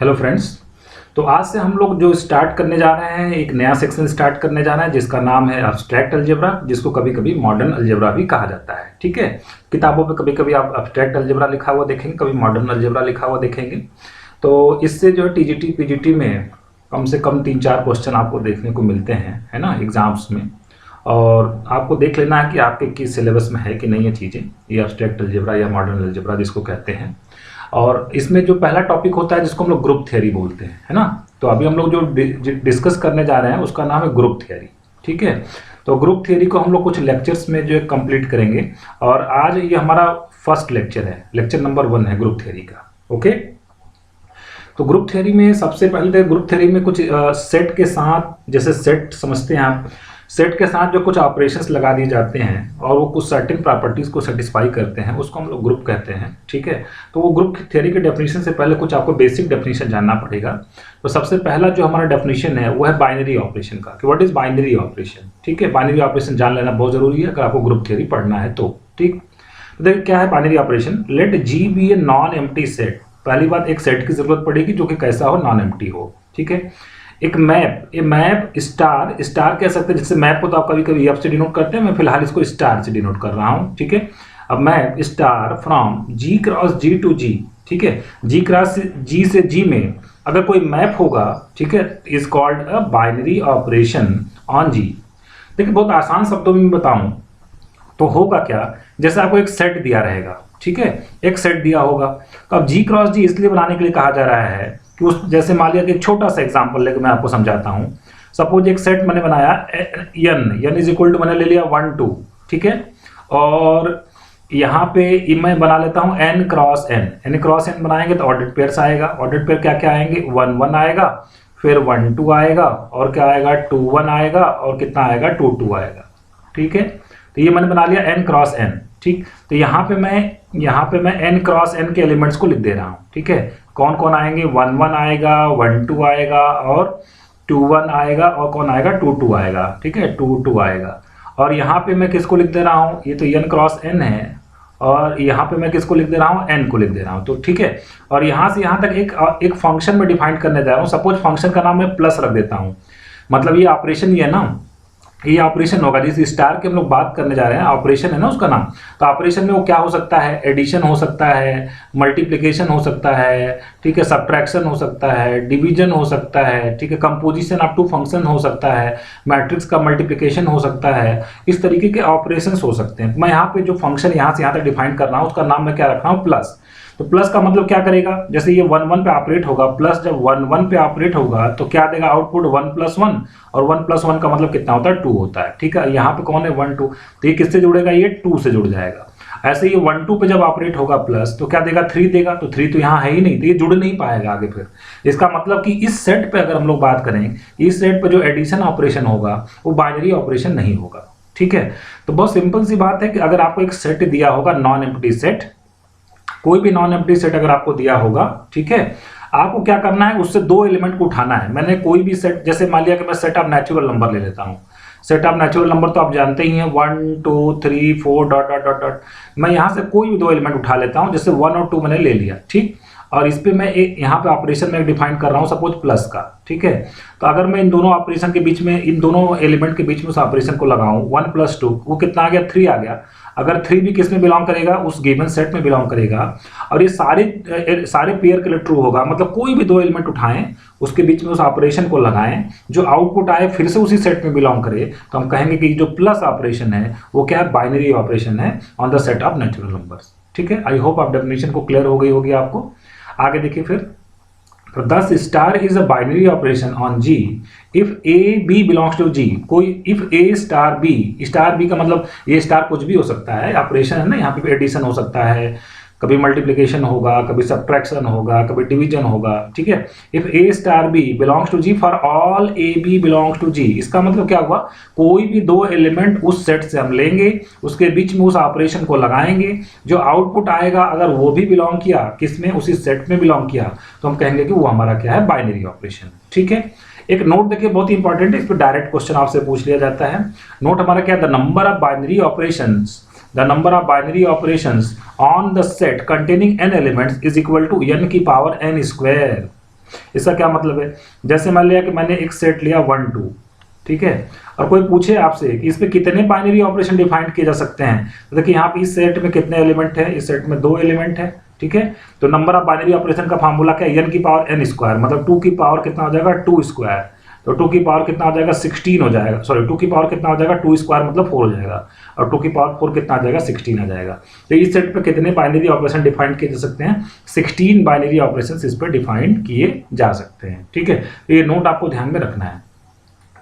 Hello friends. तो आज से हम लोग जो स्टार्ट करने जा रहे हैं, एक नया सेक्शन स्टार्ट करने जा रहे हैं जिसका नाम है एब्स्ट्रैक्ट अलजेब्रा, जिसको कभी कभी मॉडर्न अलजेब्रा भी कहा जाता है। ठीक है, किताबों पे कभी कभी आप एब्स्ट्रैक्ट अलजेब्रा लिखा हुआ देखेंगे, कभी मॉडर्न अलजेब्रा लिखा हुआ देखेंगे। तो इससे जो है टीजीटी पीजीटी में कम से कम 3-4 क्वेश्चन आपको देखने को मिलते हैं, है ना, एग्जाम्स में। और आपको देख लेना है कि आपके किस सिलेबस में है कि नहीं ये चीज़ें, ये एब्स्ट्रैक्ट अलजेब्रा या मॉडर्न अलजेब्रा जिसको कहते हैं। और इसमें जो पहला टॉपिक होता है जिसको हम लोग ग्रुप थ्योरी बोलते हैं, है ना। तो अभी हम लोग जो डिस्कस करने जा रहे हैं उसका नाम है ग्रुप थ्योरी। ठीक है, तो ग्रुप थ्योरी को हम लोग कुछ लेक्चर्स में जो है कंप्लीट करेंगे। और आज ये हमारा फर्स्ट लेक्चर है, लेक्चर नंबर 1 है ग्रुप थ्योरी का। ओके, तो ग्रुप थ्योरी में सबसे पहले ग्रुप थ्योरी में कुछ सेट के साथ, जैसे सेट समझते हैं आप, सेट के साथ जो कुछ ऑपरेशंस लगा दिए जाते हैं और वो कुछ सर्टेन प्रॉपर्टीज को सेटिस्फाई करते हैं, उसको हम लोग ग्रुप कहते हैं। ठीक है, तो वो ग्रुप थ्योरी के डेफिनेशन से पहले कुछ आपको बेसिक डेफिनेशन जानना पड़ेगा। तो सबसे पहला जो हमारा डेफिनेशन है वो है बाइनरी ऑपरेशन का, कि व्हाट इज बाइनरी ऑपरेशन। ठीक है, बाइनरी ऑपरेशन जान लेना बहुत जरूरी है अगर आपको ग्रुप थ्योरी पढ़ना है तो। ठीक, तो देखिए क्या है binary operation. Let G be a non empty set. पहली बात, एक सेट की जरूरत पड़ेगी जो कि कैसा हो, नॉन एम्प्टी हो। ठीक है, एक मैप, ये मैप स्टार कह सकते हैं, जिससे मैप को तो आप कभी कभी एफ से डिनोट करते हैं, मैं फिलहाल इसको स्टार से डिनोट कर रहा हूँ। ठीक है, अब map star from G cross G to G. ठीक है, जी क्रॉस जी से जी में अगर कोई मैप होगा, ठीक है, is called a binary operation on G. देखिए बहुत आसान शब्दों में बताऊं तो होगा क्या, जैसे आपको एक सेट दिया रहेगा, ठीक है, एक सेट दिया होगा, तो अब जी क्रॉस जी इसलिए बनाने के लिए कहा जा रहा है कि उस, जैसे मान लिया कि एक छोटा सा एग्जांपल लेकर मैं आपको समझाता हूं। सपोज एक सेट मैंने बनाया n इज इक्वल टू मैंने ले लिया 1 2। ठीक है, और यहाँ पे मैं बना लेता हूँ n क्रॉस n बनाएंगे तो ऑर्डर्ड पेयर्स आएगा। ऑर्डर्ड पेयर क्या क्या आएंगे, 1 1 आएगा, फिर 1 2 आएगा, और क्या आएगा 2 1 आएगा, और कितना आएगा 2 2 आएगा। ठीक है, तो ये मैंने बना लिया n क्रॉस n। ठीक, तो यहाँ पे मैं n क्रॉस n के एलिमेंट्स को लिख दे रहा हूँ। ठीक है, कौन कौन आएंगे, 1 1 आएगा, 1 2 आएगा, और 2 1 आएगा, और कौन आएगा 2 2 आएगा। ठीक है, 2 2 आएगा। और यहाँ पे मैं किसको लिख दे रहा हूँ, ये तो n क्रॉस n है, और यहाँ पे मैं किसको लिख दे रहा हूँ, n को लिख दे रहा हूँ। तो ठीक है, और यहाँ से यहाँ तक एक फंक्शन में डिफाइन करने जा रहा हूँ। सपोज फंक्शन का नाम मैं प्लस रख देता हूँ, मतलब ये ऑपरेशन ये है ना, ये ऑपरेशन होगा जिस स्टार की हम लोग बात करने जा रहे हैं, ऑपरेशन है ना उसका नाम। तो ऑपरेशन में वो क्या हो सकता है, एडिशन हो सकता है, मल्टीप्लिकेशन हो सकता है, ठीक है, सब्ट्रैक्शन हो सकता है, डिवीजन हो सकता है, ठीक है, कंपोजिशन ऑफ टू फंक्शन हो सकता है, मैट्रिक्स का मल्टीप्लिकेशन हो सकता है। इस तरीके के ऑपरेशंस हो सकते हैं। मैं यहाँ पे जो फंक्शन यहाँ से यहाँ तक डिफाइन कर रहा हूँ उसका नाम मैं क्या रख रहा हूँ, प्लस। तो प्लस का मतलब क्या करेगा, जैसे ये 1 1 पे ऑपरेट होगा, प्लस जब 1 1 पे ऑपरेट होगा तो क्या देगा आउटपुट 1 + 1, और 1 + 1 का मतलब कितना होता है, 2 होता है। ठीक है, यहाँ पे कौन है 1 2, तो ये किससे जुड़ेगा, ये 2 से जुड़ जाएगा। ऐसे ये 1 2 पे जब ऑपरेट होगा प्लस तो क्या देगा 3 देगा, तो 3 तो यहाँ है ही नहीं, तो ये जुड़ नहीं पाएगा आगे। फिर इसका मतलब कि इस सेट पे अगर हम लोग बात करें, इस सेट पे जो एडिशन ऑपरेशन होगा वो बाइनरी ऑपरेशन नहीं होगा। ठीक है, तो बहुत सिंपल सी बात है कि अगर आपको एक सेट दिया होगा, नॉन एम्प्टी सेट, कोई भी नॉन एम्प्टी सेट अगर आपको दिया होगा, ठीक है, आपको क्या करना है, उससे 2 एलिमेंट को उठाना है। मैंने कोई भी सेट, जैसे मान लिया कि मैं सेट ऑफ नेचुरल नंबर ले लेता हूँ। सेट ऑफ नेचुरल नंबर तो आप जानते ही हैं, 1 2 3 4 डॉट डॉट डॉट डॉट। मैं यहाँ से कोई भी 2 एलिमेंट उठा लेता हूँ, जैसे 1 और 2 मैंने ले लिया। ठीक, और इस पे मैं यहाँ पे ऑपरेशन में डिफाइन कर रहा हूँ सपोज प्लस का। ठीक है, तो अगर मैं इन दोनों ऑपरेशन के बीच में, इन दोनों एलिमेंट के बीच में उस ऑपरेशन को लगाऊं, 1 + 2, वो कितना आ गया, 3 आ गया। अगर 3 भी किस में बिलोंग करेगा, उस गिवन सेट में बिलोंग करेगा। और ये सारे पेयर के लिए ट्रू होगा, मतलब कोई भी 2 एलिमेंट उठाएं, उसके बीच में उस ऑपरेशन को लगाएं, जो आउटपुट आए फिर से उसी सेट में बिलोंग करे, तो हम कहेंगे कि जो प्लस ऑपरेशन है वो क्या है, बाइनरी ऑपरेशन है on the set of natural numbers. ठीक है, आई होप आप डेफिनेशन को क्लियर हो गई होगी आपको। आगे देखिए फिर, तो दस star is a binary operation on G if a b belongs to G. कोई इफ ए स्टार बी का मतलब ये स्टार कुछ भी हो सकता है, ऑपरेशन है ना, यहाँ पे एडिशन हो सकता है, कभी मल्टीप्लिकेशन होगा, कभी सब्ट्रैक्शन होगा, कभी डिवीजन होगा। ठीक है, if a star b belongs to G for all a b belongs to G. इसका मतलब क्या हुआ, कोई भी 2 एलिमेंट उस सेट से हम लेंगे, उसके बीच में उस ऑपरेशन को लगाएंगे, जो आउटपुट आएगा अगर वो भी बिलोंग किया किसमें, उसी सेट में बिलोंग किया, तो हम कहेंगे कि वो हमारा क्या है, बाइनरी ऑपरेशन। ठीक है, एक नोट देखिए बहुत ही इंपॉर्टेंट है, इस पर डायरेक्ट क्वेश्चन आपसे पूछ लिया जाता है। नोट हमारा क्या है, the number of binary operations, the number of binary operations on the set containing n elements is equal to n की पावर n स्क्वायर। इसका क्या मतलब है, जैसे मान लिया कि मैंने एक सेट लिया 1 2, ठीक है, और कोई पूछे आपसे कि इस पे कितने बाइनरी ऑपरेशन डिफाइन किए जा सकते हैं, तो देखिए यहाँ पे इस सेट में कितने एलिमेंट है, इस सेट में 2 एलिमेंट है, ठीक है। तो नंबर ऑफ बाइनरी ऑपरेशन का फार्मूला क्या है, n की पावर n स्क्वायर, मतलब 2 की पावर कितना हो जाएगा 2 स्क्वायर, तो 2 की पावर कितना हो जाएगा 16 हो जाएगा, सॉरी 2 की पावर कितना हो जाएगा 2 स्क्वायर मतलब 4 हो जाएगा, और 2 की पावर 4 कितना आ जाएगा 16 आ जाएगा। तो इस सेट पे कितने बाइनरी ऑपरेशन डिफाइन किए जा सकते हैं, 16 बाइनरी ऑपरेशन इस पर डिफाइन किए जा सकते हैं, ठीक है। तो ये नोट आपको ध्यान में रखना है।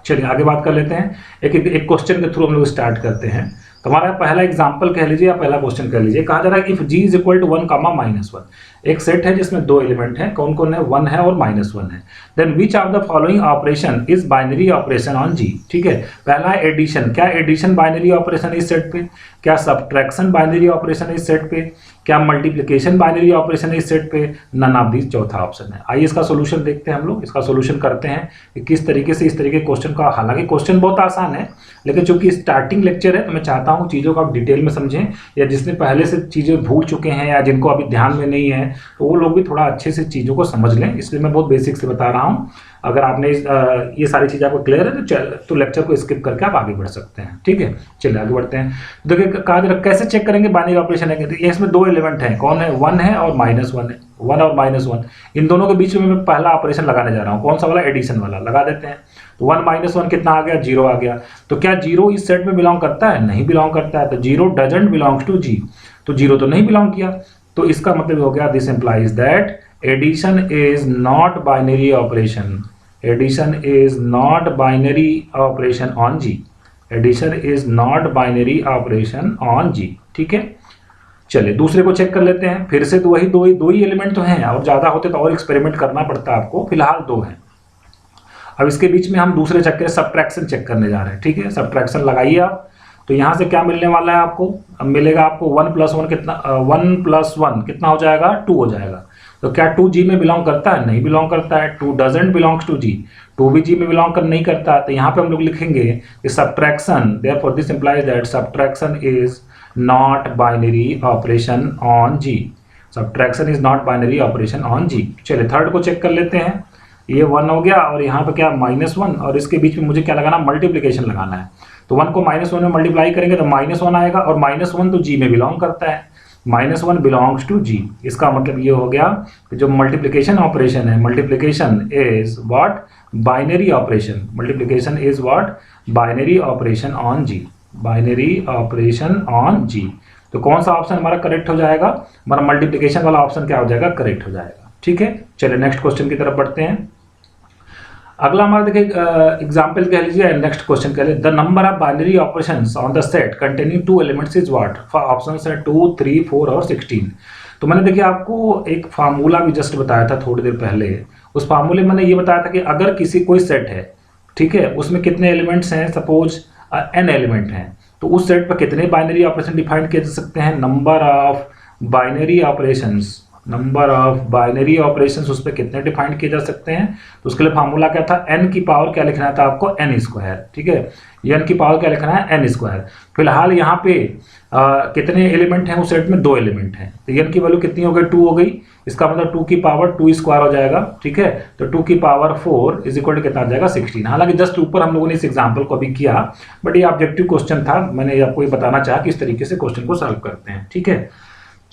चलिए आगे बात कर लेते हैं, एक क्वेश्चन के थ्रू हम लोग स्टार्ट करते हैं। तो हमारा पहला एग्जांपल कह लीजिए या पहला क्वेश्चन कह लीजिए, कहा जा रहा है if g is equal to 1 comma -1, एक सेट है जिसमें 2 एलिमेंट हैं, कौन कौन है, 1 है और -1 है, then which of the following operation is binary operation on g, ठीक है। पहला है एडिशन, क्या एडिशन बाइनरी ऑपरेशन इस सेट पे, क्या सब्ट्रैक्शन बाइनरी ऑपरेशन इस सेट पे, क्या मल्टीप्लिकेशन बाइनरी ऑपरेशन इस सेट पे, नन ऑफ दिस चौथा ऑप्शन है। आइए इसका सोल्यूशन देखते हैं, हम लोग इसका सोल्यूशन करते हैं कि किस तरीके से इस तरीके के क्वेश्चन का, हालांकि क्वेश्चन बहुत आसान है लेकिन चूंकि स्टार्टिंग लेक्चर है तो मैं चाहता हूं चीज़ों को आप डिटेल में समझें, या जिसने पहले से चीज़ें भूल चुके हैं या जिनको अभी ध्यान में नहीं है तो वो लोग भी थोड़ा अच्छे से चीज़ों को समझ लें, इसलिए मैं बहुत बेसिक से बता रहा हूँ। अगर आपने ये सारी चीज़ आपको क्लियर है तो लेक्चर को स्किप करके आप आगे बढ़ सकते हैं, ठीक है। चलिए आगे बढ़ते हैं। देखिए कहा जा रहा है कैसे चेक करेंगे बाइनरी ऑपरेशन है, तो इसमें 2 एलिमेंट हैं, कौन है, 1 है और -1 है, 1 और -1, इन दोनों के बीच में मैं पहला ऑपरेशन लगाने जा रहा हूँ, कौन सा वाला, एडिशन वाला लगा देते हैं। तो 1 -1 कितना आ गया, 0 आ गया। तो क्या 0 इस सेट में बिलोंग करता है, नहीं बिलोंग करता है, तो 0 डजंट बिलोंग्स टू g, तो 0 तो नहीं बिलोंग किया, तो इसका मतलब हो गया this implies that addition is not binary operation, addition is not binary operation on g, addition is not binary operation on g, ठीक है। चलिए दूसरे को चेक कर लेते हैं, फिर से तो वही दो ही एलिमेंट तो हैं, और ज्यादा होते तो और एक्सपेरिमेंट करना पड़ता है आपको, फिलहाल 2 हैं। अब इसके बीच में हम दूसरे चक्कर सब्ट्रैक्शन चेक करने जा रहे हैं, ठीक है। सब्ट्रैक्शन लगाइए आप, तो यहाँ से क्या मिलने वाला है आपको, अब मिलेगा आपको 1 + 1 कितना, 1 + 1 कितना हो जाएगा, 2 हो जाएगा। तो क्या 2 g में बिलोंग करता है, नहीं बिलोंग करता है, 2 डजंट बिलोंग्स टू g, 2 भी g में बिलोंग कर नहीं करता। तो यहाँ पे हम लोग लिखेंगे कि subtraction, therefore this implies that subtraction is not binary operation on g, subtraction is not binary operation on g। चलिए थर्ड को चेक कर लेते हैं, ये 1 हो गया और यहाँ पे क्या -1, और इसके बीच में मुझे क्या लगाना, मल्टीप्लिकेशन लगाना है। तो 1 को -1 में मल्टीप्लाई करेंगे तो -1 आएगा, और -1 तो g में बिलोंग करता है, -1 बिलोंग्स टू g। इसका मतलब ये हो गया कि जो मल्टीप्लिकेशन ऑपरेशन है, multiplication is what, binary operation, multiplication is what, binary operation on g, binary operation on g। तो कौन सा ऑप्शन हमारा करेक्ट हो जाएगा, हमारा मल्टीप्लिकेशन वाला ऑप्शन क्या हो जाएगा, करेक्ट हो जाएगा, ठीक है। चलिए नेक्स्ट क्वेश्चन की तरफ बढ़ते हैं। अगला हमारा देखिए एग्जाम्पल कह लीजिए, नेक्स्ट क्वेश्चन कह लीजिए, the number of binary operations on the set containing 2 elements is what, option है 2 3 4 और 16। तो मैंने देखिए आपको एक फार्मूला भी जस्ट बताया था थोड़ी देर पहले, उस फार्मूले में मैंने ये बताया था कि अगर किसी कोई सेट है, ठीक है, उसमें कितने एलिमेंट्स हैं, सपोज n एलिमेंट हैं, तो उस सेट पर कितने बाइनरी ऑपरेशन डिफाइन किए जा सकते हैं, number of binary operations, number of binary operations उस पर कितने डिफाइन किए जा सकते हैं। तो उसके लिए फार्मूला क्या था, n की पावर क्या लिखना था आपको, n², ठीक है, n की पावर क्या लिखना है, n²। फिलहाल यहाँ पे कितने एलिमेंट हैं उस सेट में, 2 एलिमेंट हैं, तो n की वैल्यू कितनी हो गई, 2 हो गई, इसका मतलब 2 की पावर 2² हो जाएगा, ठीक है। तो 2 की पावर 4 इज इक्वल टू कितना आ जाएगा, 16। हालांकि जस्ट ऊपर हम लोगों ने इस एग्जाम्पल को अभी किया, बट ये ऑब्जेक्टिव क्वेश्चन था, मैंने आपको ये बताना चाहा कि इस तरीके से क्वेश्चन को सॉल्व करते हैं, ठीक है।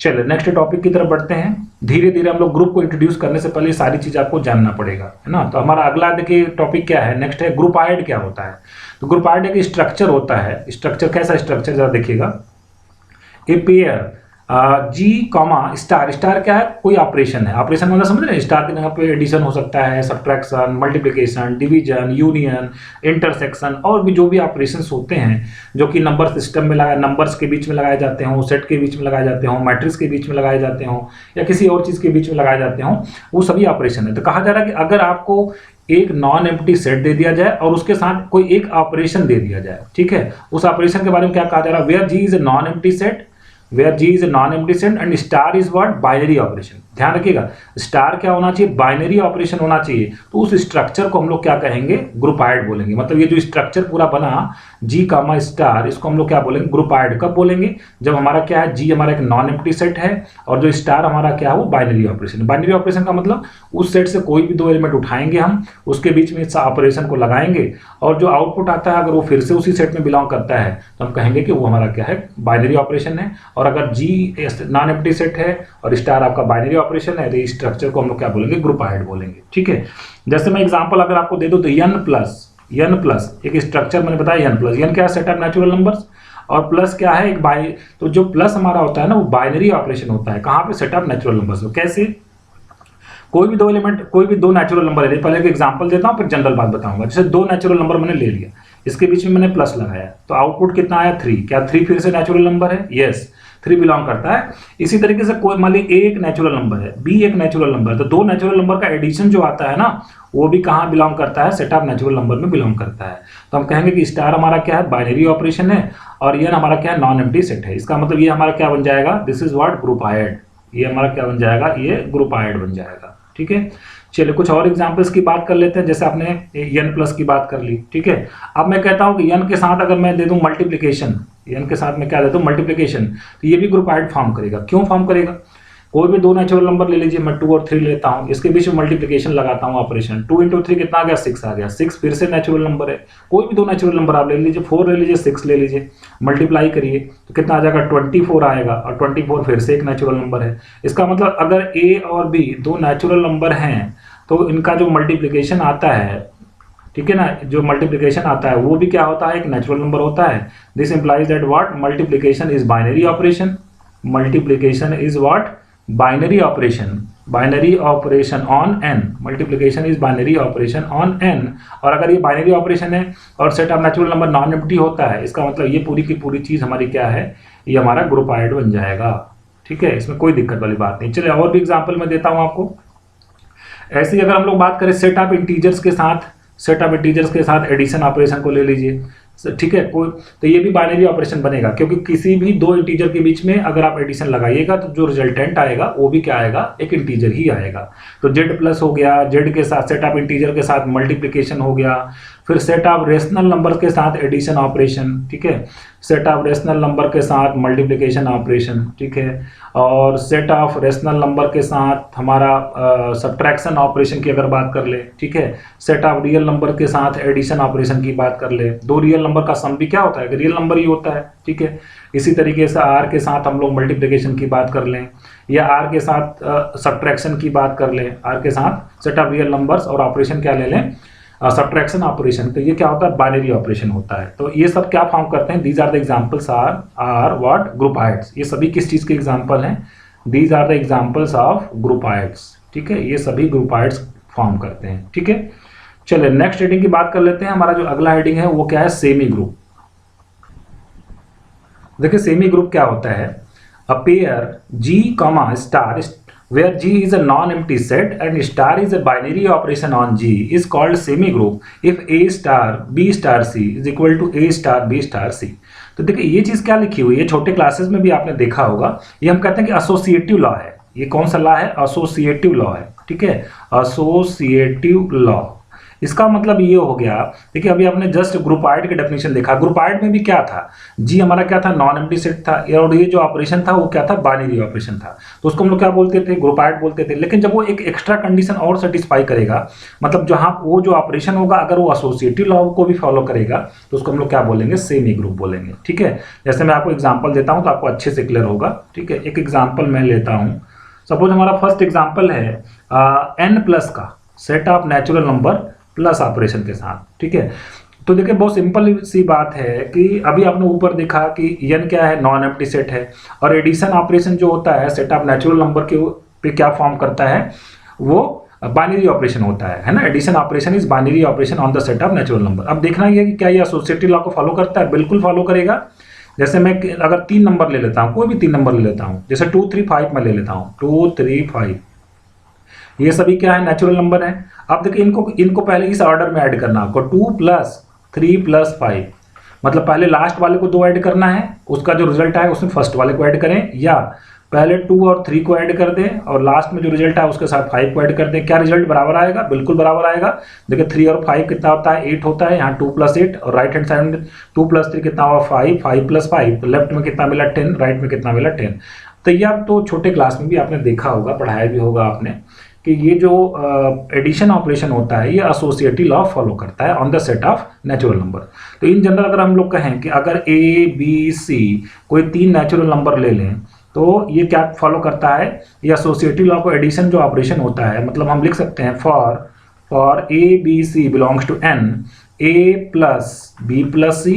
चलिए नेक्स्ट टॉपिक की तरफ बढ़ते हैं। धीरे धीरे हम लोग ग्रुप को इंट्रोड्यूस करने से पहले ये सारी चीज़ आपको जानना पड़ेगा, है ना। तो हमारा अगला देखिए टॉपिक क्या है, नेक्स्ट है ग्रुप आइड क्या होता है। तो ग्रुप आइड एक स्ट्रक्चर होता है, स्ट्रक्चर कैसा स्ट्रक्चर जरा देखिएगा, a pair G comma star, star क्या है, कोई ऑपरेशन है, ऑपरेशन मतलब समझ रहे हैं, स्टार की जगह पे एडिशन हो सकता है, subtraction, multiplication, division, union, intersection, और भी जो भी ऑपरेशंस होते हैं जो कि नंबर सिस्टम में लगाए, नंबर्स के बीच में लगाए जाते हों, सेट के बीच में लगाए जाते हों, मैट्रिक्स के बीच में लगाए जाते हों, या किसी और चीज़ के बीच में लगाए जाते हों, वो सभी ऑपरेशन है। तो कहा जा रहा है कि अगर आपको एक नॉन एम्प्टी सेट दे दिया जाए और उसके साथ कोई एक ऑपरेशन दे दिया जाए, ठीक है, उस ऑपरेशन के बारे में क्या कहा जा रहा है, where G is a non empty set, where G is a non-empty set and star is what, binary operation, ध्यान रखिएगा, स्टार क्या होना चाहिए, बाइनरी ऑपरेशन होना चाहिए। तो उस स्ट्रक्चर को हम लोग क्या कहेंगे, ग्रुपाइड बोलेंगे। मतलब ये जो स्ट्रक्चर पूरा बना जी कामा स्टार, इसको हम लोग क्या बोलेंगे, ग्रुपाइड। कब बोलेंगे, जब हमारा क्या है, जी हमारा एक नॉन एम्प्टी सेट है और जो स्टार हमारा क्या है, वो बाइनरी ऑपरेशन। बाइनरी ऑपरेशन का मतलब उस सेट से कोई भी दो एलिमेंट उठाएंगे हम, उसके बीच में इस ऑपरेशन को लगाएंगे और जो आउटपुट आता है अगर वो फिर से उसी सेट में बिलोंग करता है तो हम कहेंगे कि वो हमारा क्या है, बाइनरी ऑपरेशन है। और अगर जी नॉन एम्प्टी सेट है और स्टार आपका बाइनरी ऑपरेशन है तो इस स्ट्रक्चर को हम लोग क्या बोलेंगे, ग्रुपाइड बोलेंगे। ठीक है, जैसे मैं एग्जांपल अगर आपको दे दूं तो n प्लस एक स्ट्रक्चर मैंने बताया, n प्लस, n क्या है, सेट ऑफ नेचुरल नंबर्स, और प्लस क्या है, एक बाई, तो जो प्लस हमारा होता है ना वो बाइनरी ऑपरेशन होता है। कहाँ पे, सेट ऑफ नेचुरल नंबर्स। कैसे, कोई भी दो एलिमेंट, कोई भी दो नेचुरल नंबर ले, पहले एक एग्जांपल देता हूँ फिर जनरल बात बताऊंगा। जैसे दो नेचुरल नंबर मैंने ले लिया, इसके बीच में मैंने प्लस लगाया तो आउटपुट कितना आया, 3। क्या 3 फिर से नेचुरल नंबर है, यस 3 बिलोंग करता है। इसी तरीके से कोई मान ली ए एक नेचुरल नंबर है, बी एक नेचुरल नंबर है, तो दो नेचुरल नंबर का एडिशन जो आता है ना वो भी कहाँ बिलोंग करता है, सेट ऑफ नेचुरल नंबर में बिलोंग करता है। तो हम कहेंगे कि स्टार हमारा क्या है, बाइनरी ऑपरेशन है और ये हमारा क्या है, नॉन एम्प्टी सेट है। इसका मतलब ये हमारा क्या बन जाएगा, दिस इज व्हाट, ग्रुपाइड। ये हमारा क्या बन जाएगा, ये ग्रुपाइड बन जाएगा। ठीक है, चलिए कुछ और एग्जांपल्स की बात कर लेते हैं। जैसे आपने n प्लस की बात कर ली, ठीक है। अब मैं कहता हूं कि n के साथ अगर मैं दे दूं मल्टीप्लिकेशन, n के साथ मैं क्या देता हूं, मल्टीप्लिकेशन, तो ये भी ग्रुपाइड फॉर्म करेगा। क्यों फॉर्म करेगा, कोई भी दो नेचुरल नंबर ले लीजिए, मैं 2 और 3 लेता हूं, इसके बीच में मल्टीप्लिकेशन लगाता हूं ऑपरेशन, 2 इंटू 3 कितना आ गया, 6 आ गया। 6 फिर से नेचुरल नंबर है, कोई भी दो नेचुरल नंबर आप ले लीजिए, 4 ले लीजिए, 6 ले लीजिए, मल्टीप्लाई करिए तो कितना आ जाएगा, 24 आएगा। और 24 फिर से एक नेचुरल नंबर है। इसका मतलब अगर ए और बी दो नेचुरल नंबर हैं तो इनका जो मल्टीप्लिकेशन आता है, ठीक है ना, जो मल्टीप्लिकेशन आता है वो भी क्या होता है, एक नेचुरल नंबर होता है। This implies that what, multiplication is binary operation. Multiplication is what, binary operation, binary operation on n। Multiplication is binary operation on n। और अगर ये बाइनरी ऑपरेशन है और set of natural number non empty होता है, इसका मतलब ये पूरी की पूरी चीज हमारी क्या है, ये हमारा ग्रुपाइड बन जाएगा। ठीक है, इसमें कोई दिक्कत वाली बात नहीं। चलिए और भी एग्जाम्पल मैं देता हूं आपको। ऐसे ही अगर हम लोग बात करें सेट ऑफ इंटीजर्स के साथ, सेट ऑफ इंटीजर्स के साथ एडिशन ऑपरेशन को ले लीजिए, ठीक है, कोई तो ये भी बाइनरी ऑपरेशन बनेगा, क्योंकि किसी भी दो इंटीजर के बीच में अगर आप एडिशन लगाइएगा तो जो रिजल्टेंट आएगा वो भी क्या आएगा, एक इंटीजर ही आएगा। तो जेड प्लस हो गया, जेड के साथ सेट ऑफ इंटीजर के साथ मल्टीप्लिकेशन हो गया, फिर सेट ऑफ रेशनल नंबर के साथ एडिशन ऑपरेशन, ठीक है, सेट ऑफ रेशनल नंबर के साथ मल्टीप्लिकेशन ऑपरेशन, ठीक है, और सेट ऑफ रेशनल नंबर के साथ हमारा सब्ट्रैक्शन ऑपरेशन की अगर बात कर ले, ठीक है, सेट ऑफ रियल नंबर के साथ एडिशन ऑपरेशन की बात कर ले। दो रियल नंबर का सम भी क्या होता है, रियल नंबर ही होता है। ठीक है, इसी तरीके से आर के साथ हम लोग मल्टीप्लिकेशन की बात कर लें या आर के साथ सब्ट्रैक्शन की बात कर लें, आर के साथ सेट ऑफ रियल नंबर्स और ऑपरेशन क्या ले लें, सब्ट्रैक्शन ऑपरेशन। तो ये क्या होता है, बाइनरी ऑपरेशन होता है। तो ये सब क्या फॉर्म करते हैं, these are the examples are what, groupoids. ये सभी किस चीज के एग्जांपल हैं, these are the examples of groupoids. ठीक है, ये सभी ग्रुपाइड्स फॉर्म करते हैं। ठीक है, चलिए नेक्स्ट हेडिंग की बात कर लेते हैं। हमारा जो अगला हेडिंग है वो क्या है, सेमी ग्रुप। देखिए सेमी ग्रुप क्या होता है, a pair G, star where G is a non-empty set and star is a binary operation on G is called semi-group if A star B star C is equal to A star B star C। तो देखिए ये चीज़ क्या लिखी हुई है, छोटे classes में भी आपने देखा होगा, ये हम कहते हैं कि एसोसिएटिव लॉ है। ये कौन सा लॉ है, एसोसिएटिव लॉ है। ठीक है, एसोसिएटिव लॉ, इसका मतलब ये हो गया, देखिए अभी आपने जस्ट ग्रुपाइड की डेफिनेशन देखा, ग्रुपाइड में भी क्या था, जी हमारा क्या था, नॉन एम्प्टी सेट था, और ये जो ऑपरेशन था वो क्या था, बाइनरी ऑपरेशन था। तो उसको हम लोग क्या बोलते थे, ग्रुपाइड बोलते थे। लेकिन जब वो एक एक्स्ट्रा कंडीशन और सेटिस्फाई करेगा, मतलब जहां वो जो ऑपरेशन होगा अगर वो एसोसिएटिव लॉ को भी फॉलो करेगा तो उसको हम लोग क्या बोलेंगे, सेमी ग्रुप बोलेंगे। ठीक है, जैसे मैं आपको एग्जाम्पल देता हूँ तो आपको अच्छे से क्लियर होगा। ठीक है, एक एग्जाम्पल मैं लेता हूँ। सपोज हमारा फर्स्ट एग्जाम्पल है n प्लस का set of natural number plus operation के साथ। ठीक है, तो देखिए बहुत सिंपल सी बात है कि अभी आपने ऊपर देखा कि n क्या है, नॉन एम्प्टी सेट है, और एडिशन ऑपरेशन जो होता है सेट ऑफ नेचुरल नंबर के पे क्या फॉर्म करता है, वो बाइनरी ऑपरेशन होता है ना। Addition operation is binary operation on the set of natural number. अब देखना ये है कि क्या ये एसोसिएटिव लॉ को फॉलो करता है, बिल्कुल फॉलो करेगा। जैसे मैं अगर 3 नंबर ले लेता हूँ, कोई भी 3 नंबर ले लेता हूँ, जैसे 2 3 5 मैं ले लेता हूँ, 2 3 5, ये सभी क्या है, नेचुरल नंबर है। अब देखिए इनको पहले इस ऑर्डर में ऐड करना आपको, 2 + 3 + 5, मतलब पहले लास्ट वाले को 2 ऐड करना है, उसका जो रिजल्ट आए उसमें फर्स्ट वाले को ऐड करें, या पहले 2 और 3 को ऐड कर दें और लास्ट में जो रिजल्ट है उसके साथ 5 को ऐड कर दें, क्या रिजल्ट बराबर आएगा? बिल्कुल बराबर आएगा। देखिए 3 और 5 कितना होता है? 8 होता है। यहाँ 2 + 8 और राइट हैंड साइड में 2 + 3 कितना हुआ? 5, 5 + 5, तो लेफ्ट में कितना मिला? 10, राइट में कितना मिला? 10। तो ये आप तो छोटे क्लास में भी आपने देखा होगा, पढ़ाया भी होगा आपने, कि ये जो एडिशन ऑपरेशन होता है ये एसोसिएटिव लॉ फॉलो करता है on the set of natural number. तो इन जनरल अगर हम लोग कहें कि अगर ए बी सी कोई 3 नेचुरल नंबर ले लें तो ये क्या फॉलो करता है? ये एसोसिएटिव लॉ को एडिशन जो ऑपरेशन होता है, मतलब हम लिख सकते हैं for a b c belongs to N, a plus b plus c,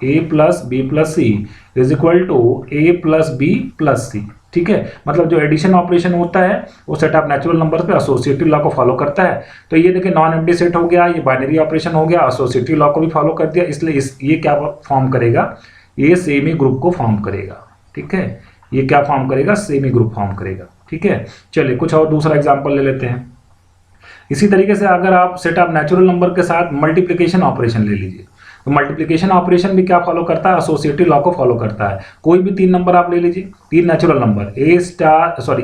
a plus b plus c is equal to a plus b plus c. ठीक है, मतलब जो एडिशन ऑपरेशन होता है वो सेट ऑफ नेचुरल नंबर्स पे associative law को follow करता है। तो ये देखिए नॉन एम्प्टी सेट हो गया, ये बाइनरी ऑपरेशन हो गया, एसोसिएटिव लॉ को भी फॉलो कर दिया, इसलिए ये क्या फॉर्म करेगा? ये सेमी ग्रुप को फॉर्म करेगा। ठीक है, ये क्या फॉर्म करेगा? सेमी ग्रुप फॉर्म करेगा। ठीक है, चलिए कुछ और दूसरा एग्जाम्पल ले लेते हैं। इसी तरीके से अगर आप सेट ऑफ नेचुरल नंबर के साथ मल्टीप्लिकेशन ऑपरेशन ले लीजिए, तो मल्टीप्लिकेशन ऑपरेशन भी क्या फॉलो करता है? एसोसिएटिव लॉ को फॉलो करता है। कोई भी 3 नंबर आप ले लीजिए, 3 natural number,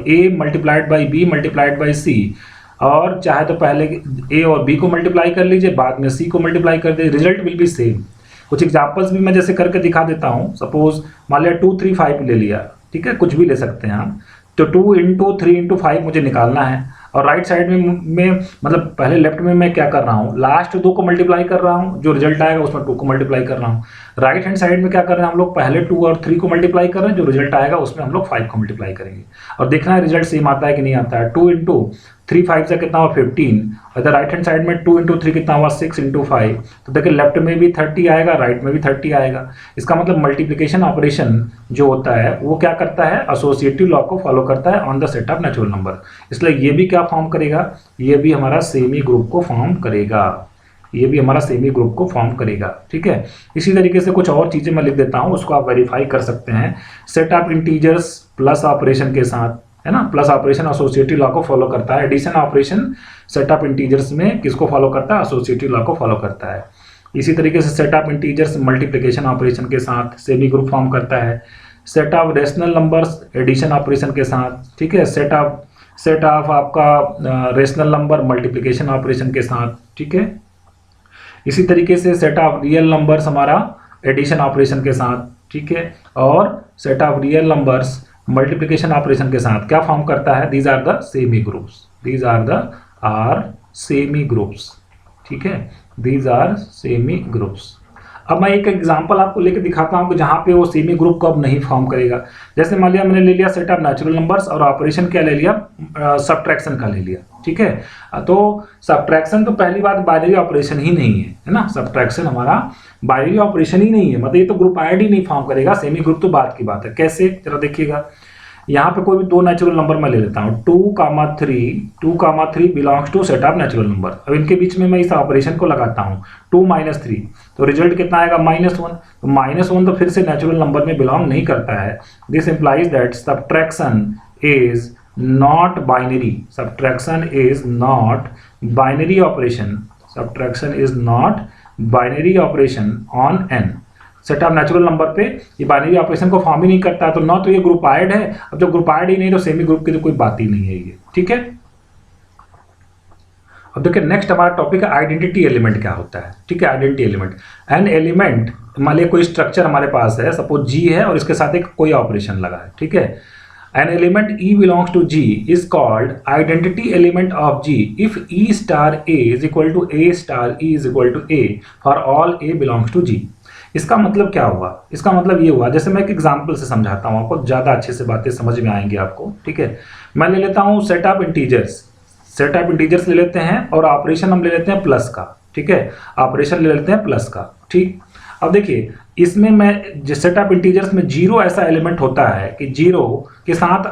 a multiplied by b multiplied by c, और चाहे तो पहले ए और बी को मल्टीप्लाई कर लीजिए, बाद में सी को मल्टीप्लाई कर दीजिए, रिजल्ट विल बी सेम। कुछ एग्जाम्पल्स भी मैं जैसे करके दिखा देता हूँ। सपोज मान लिया 2, 3, 5 ले लिया, ठीक है, कुछ भी ले सकते हैं हम। तो 2 × 3 × 5 मुझे निकालना है, और राइट साइड में मतलब पहले लेफ्ट में मैं क्या कर रहा हूँ? लास्ट 2 को मल्टीप्लाई कर रहा हूँ, जो रिजल्ट आएगा उसमें 2 को मल्टीप्लाई कर रहा हूँ। राइट हैंड साइड में क्या कर रहे हैं हम लोग? पहले 2 और 3 को मल्टीप्लाई कर रहे हैं, जो रिजल्ट आएगा उसमें हम लोग 5 को मल्टीप्लाई करेंगे, और देखना है रिजल्ट सेम आता है कि नहीं आता है। 2 × 3 5 से कितना हुआ? 15। और राइट हैंड साइड में 2 × 3 कितना हुआ? 6 × 5। तो देखिए लेफ्ट में भी 30 आएगा, राइट में भी 30 आएगा। इसका मतलब मल्टीप्लिकेशन ऑपरेशन जो होता है वो क्या करता है? एसोसिएटिव लॉ को फॉलो करता है on the set of natural number. इसलिए ये भी क्या फॉर्म करेगा? ये भी हमारा सेमी ग्रुप को फॉर्म करेगा। ये भी हमारा सेमी ग्रुप को फॉर्म करेगा। ठीक है, इसी तरीके से कुछ और चीजें मैं लिख देता हूं, उसको आप वेरीफाई कर सकते हैं। Set of integers plus operation के साथ, है ना, प्लस ऑपरेशन एसोसिएटिव लॉ को फॉलो करता है। Addition operation set of integers में किसको फॉलो करता है? एसोसिएटिव लॉ को फॉलो करता है। इसी तरीके से set of integers multiplication operation के साथ सेमी ग्रुप फॉर्म करता है। Set of rational numbers addition operation के साथ, ठीक है, सेट ऑफ आपका रेशनल नंबर मल्टीप्लिकेशन ऑपरेशन के साथ। ठीक है, इसी तरीके से सेट ऑफ रियल नंबर्स हमारा एडिशन ऑपरेशन के साथ। ठीक है, और set of real numbers multiplication operation के साथ क्या फॉर्म करता है? These are the semi groups. These are semi groups. ठीक है, दीज आर सेमी ग्रुप्स। अब मैं एक एग्जांपल आपको लेके दिखाता हूं कि जहां पे वो सेमी ग्रुप को अब नहीं फॉर्म करेगा। जैसे मान लिया मैंने ले लिया सेट ऑफ नेचुरल नंबर्स और ऑपरेशन क्या ले लिया? सब्ट्रैक्शन का ले लिया। ठीक है, तो सब्ट्रैक्शन तो पहली बात बाइनरी ऑपरेशन ही नहीं है ना, सब्ट्रैक्शन हमारा बाइनरी ऑपरेशन ही नहीं है, मतलब ये तो ग्रुप आईडी नहीं फॉर्म करेगा। सेमी ग्रुप तो बात की बात है। कैसे? जरा देखिएगा, यहाँ पे कोई भी 2 नेचुरल नंबर मैं ले लेता हूँ, 2, 3 belongs to set of natural number. अब इनके बीच में मैं इस ऑपरेशन को लगाता हूँ 2 - 3, तो रिजल्ट कितना आएगा? -1। तो -1 तो फिर से नेचुरल नंबर में बिलोंग नहीं करता है। This implies that subtraction is not binary. Subtraction is not binary operation. Subtraction is not binary operation on an. Set of natural number पे ये बाइनरी ऑपरेशन को फॉर्म ही नहीं करता है, तो ना तो ये ग्रुप आइड है। अब जब ग्रुप आइड ही नहीं तो सेमी ग्रुप की तो कोई बात ही नहीं है ये। ठीक है, अब देखिए नेक्स्ट हमारा टॉपिक है आइडेंटिटी एलिमेंट क्या होता है। ठीक है, आइडेंटिटी एलिमेंट, एन एलिमेंट, मान लिया कोई स्ट्रक्चर हमारे पास है, सपोज जी है और इसके साथ एक कोई ऑपरेशन लगा है। ठीक है, an element e belongs to G is called identity element of G if e star a is equal to a star e is equal to a for all a belongs to G. इसका मतलब क्या हुआ? इसका मतलब ये हुआ, जैसे मैं एक एग्जांपल से समझाता हूँ आपको, ज़्यादा अच्छे से बातें समझ में आएंगी आपको। ठीक है, मैं ले लेता हूँ set of integers. Set of integers ले लेते हैं और ऑपरेशन हम ले लेते हैं प्लस का। ठीक है, ऑपरेशन ले लेते हैं प्लस का। ठीक, अब देखिए इसमें मैं सेट ऑफ इंटीजर्स में 0 ऐसा एलिमेंट होता है कि 0 के साथ